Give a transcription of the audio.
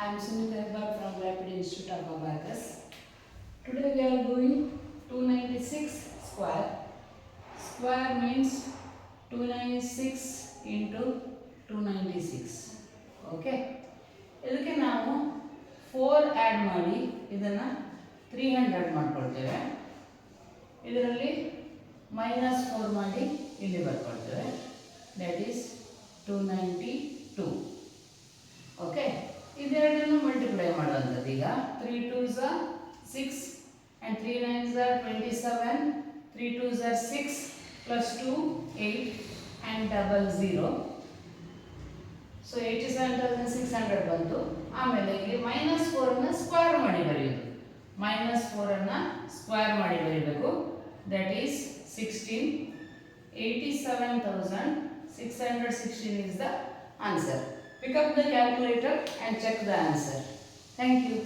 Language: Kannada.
I am Sunita Hebbard from Rapid Institute of Abacus. Today we are doing 296 square. Square means 296 into 296. Okay. ಇದಕ್ಕೆ ನಾವು 4 ಆ್ಯಡ್ ಮಾಡಿ ಇದನ್ನು 300 ಮಾಡ್ಕೊಳ್ತೇವೆ. ಇದರಲ್ಲಿ -4 ಮಾಡಿ ಇಲ್ಲಿ ಬರ್ಕೊಳ್ತೇವೆ. That is 292. ಓಕೆ, ಇದೆರಡನ್ನು ಮಲ್ಟಿಪ್ಲೈ ಮಾಡುವಂಥದ್ದು. ಈಗ 3 2s are 6 and 3 9s are 27, 3 2s are 6 plus 2 8 and double 0. So 87,600 ಬಂತು. ಆಮೇಲೆ ಇಲ್ಲಿ -4 ಅನ್ನು ಸ್ಕ್ವೇರ್ ಮಾಡಿ ಬರೆಯೋದು. -4 ಅನ್ನು ಸ್ಕ್ವೇರ್ ಮಾಡಿ ಬರೀಬೇಕು. That is 16. 87,616 is the answer. Pick up the calculator and check the answer. Thank you.